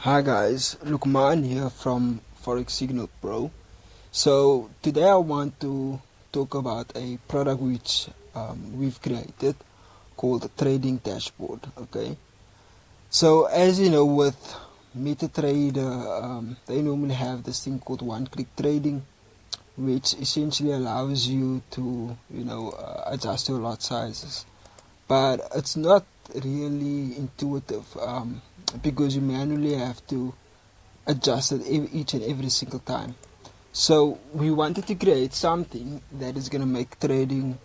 Hi guys, Lukman here from Forex Signal Pro. So today I want to talk about a product which we've created called a trading dashboard. Okay, so as you know, with MetaTrader, they normally have this thing called one-click trading, which essentially allows you to adjust your lot sizes, but it's not really intuitive because you manually have to adjust it each and every single time. So we wanted to create something that is going to make trading,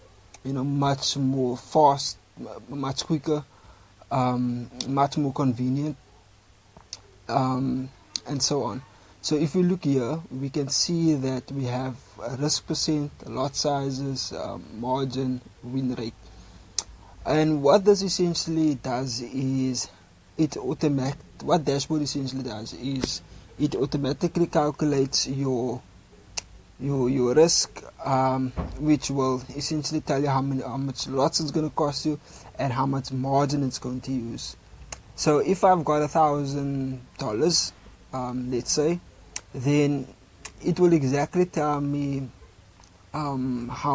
much more fast, much quicker, much more convenient, and so on. So if we look here, we can see that we have a risk percent, lot sizes, margin, win rate. And what this essentially does is what dashboard essentially does is it automatically calculates your risk, which will essentially tell you how much lots it's going to cost you and how much margin it's going to use. So if I've got $1,000, let's say, then it will exactly tell me how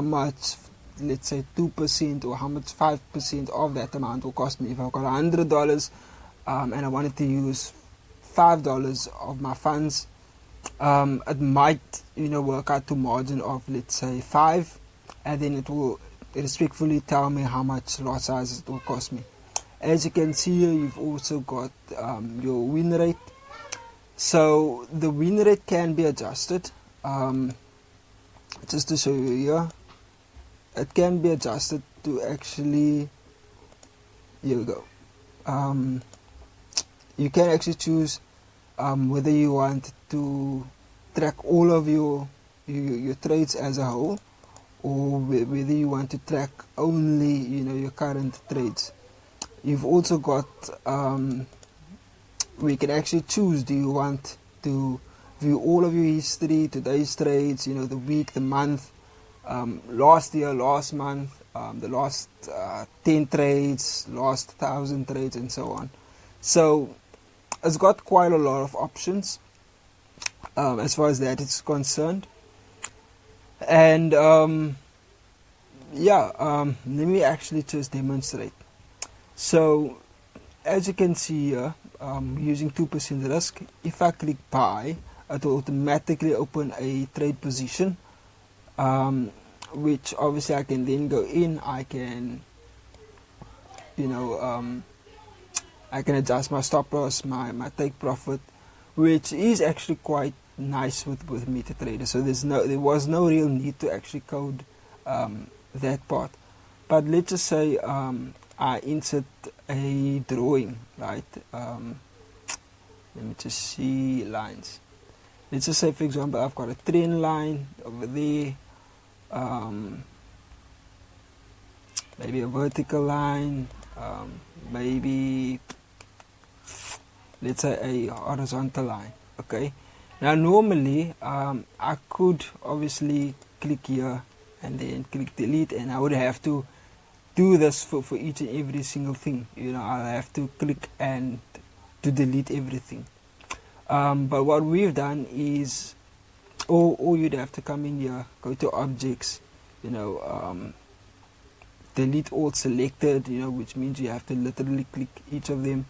much, let's say 2% or how much 5% of that amount will cost me. If I've got $100 and I wanted to use $5 of my funds, it might work out to margin of, let's say, 5, and then it will respectfully tell me how much lot size it will cost me. As you can see here, you've also got your win rate. So the win rate can be adjusted. Just to show you here, it can be adjusted to actually, here we go, you can actually choose whether you want to track all of your trades as a whole, or whether you want to track only your current trades. You've also got we can actually choose, do you want to view all of your history, today's trades, the week, the month, last year, last month, the last 10 trades, last 1,000 trades, and so on. So it's got quite a lot of options as far as that is concerned. And let me actually just demonstrate. So as you can see here, using 2% risk, if I click buy, it will automatically open a trade position, which obviously I can then go in. I can I can adjust my stop loss, my take profit, which is actually quite nice with MetaTrader. So there was no real need to actually code that part. But let's just say I insert a drawing, right? Let me just see lines. Let's just say, for example, I've got a trend line over there, maybe a vertical line, maybe let's say a horizontal line. Okay, now normally I could obviously click here and then click delete, and I would have to do this for each and every single thing. I'll have to click and to delete everything. But what we've done is, or you'd have to come in here, go to objects, delete all selected, which means you have to literally click each of them.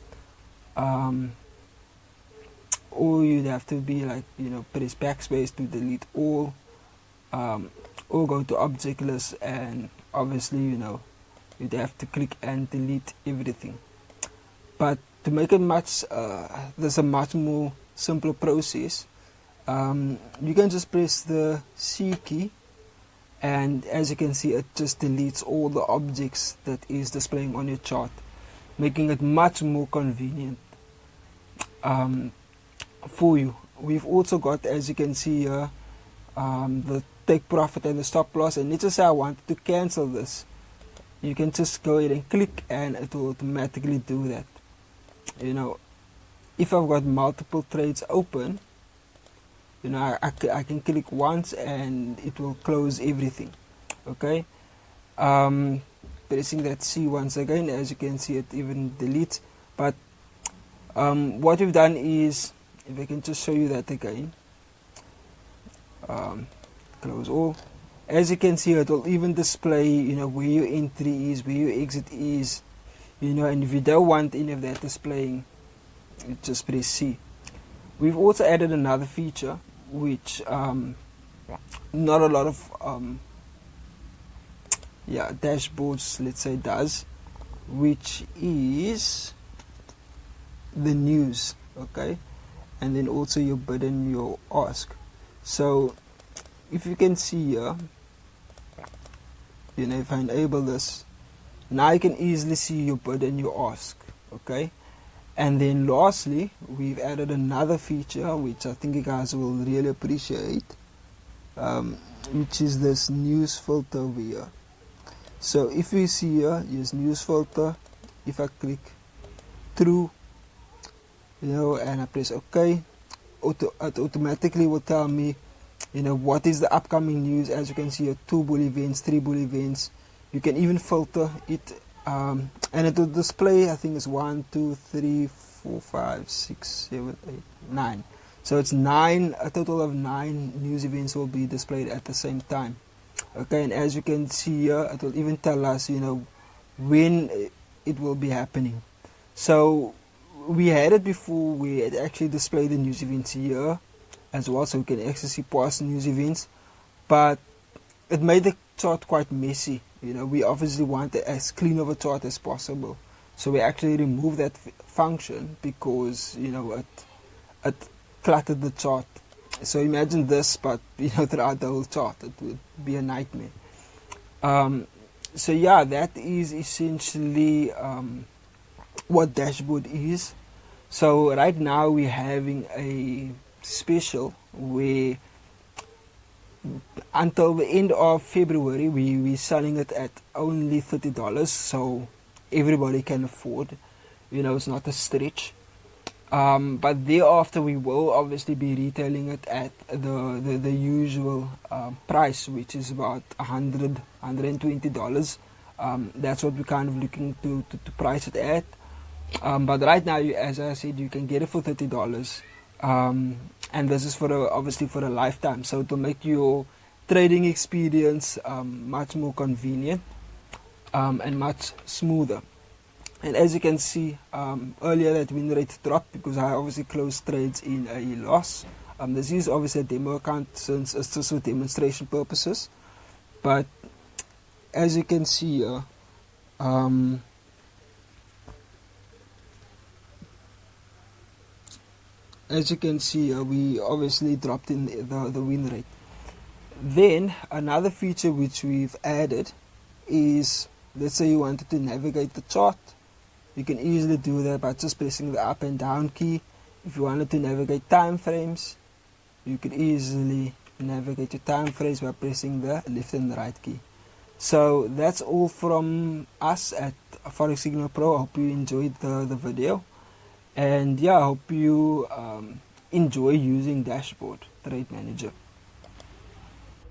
Or you'd have to be like, press backspace to delete all, or go to object list, and obviously, you'd have to click and delete everything. But to make it there's a much more simpler process. You can just press the C key, and as you can see, it just deletes all the objects that is displaying on your chart, making it much more convenient for you. We've also got, as you can see here, the take profit and the stop loss. And let's just say I wanted to cancel this, you can just go ahead and click and it will automatically do that. If I've got multiple trades open, I can click once and it will close everything. Okay, pressing that C once again, as you can see, it even deletes. But What we've done is, if I can just show you that again, close all. As you can see, it will even display, where your entry is, where your exit is, and if you don't want any of that displaying, you just press C. We've also added another feature which not a lot of dashboards, let's say, does, which is the news, okay, and then also your bid and your ask. So if you can see here, if I enable this, now you can easily see your bid and your ask, okay. And then lastly, we've added another feature which I think you guys will really appreciate, which is this news filter over here. So if you see here, use news filter. If I click through, and I press OK, it automatically will tell me, what is the upcoming news. As you can see here, 2 bull events, 3 bull events. You can even filter it, and it will display, I think it's 1, 2, 3, 4, 5, 6, 7, 8, 9. So it's 9, a total of 9 news events will be displayed at the same time. Okay, and as you can see here, it will even tell us, when it will be happening. So we had it before, we had actually displayed the news events here as well, so we can actually see past news events, but it made the chart quite messy. We obviously want as clean of a chart as possible, so we actually removed that function because it cluttered the chart. So imagine this, but throughout the whole chart, it would be a nightmare. So yeah, that is essentially what dashboard is. So right now we're having a special where until the end of February we're selling it at only $30, so everybody can afford. It's not a stretch. But thereafter we will obviously be retailing it at the usual price, which is about $120. That's what we're kind of looking to price it at. But right now, as I said, you can get it for $30, and this is obviously for a lifetime, so it will make your trading experience much more convenient and much smoother. And as you can see, earlier that win rate dropped because I obviously closed trades in a loss. This is obviously a demo account since it's just for demonstration purposes. But as you can see here, we obviously dropped in the win rate. Then another feature which we've added is, let's say you wanted to navigate the chart. You can easily do that by just pressing the up and down key. If you wanted to navigate time frames, you could easily navigate your time frames by pressing the left and right key. So that's all from us at Forex Signal Pro. I hope you enjoyed the video, and yeah, I hope you enjoy using Dashboard Trade Manager.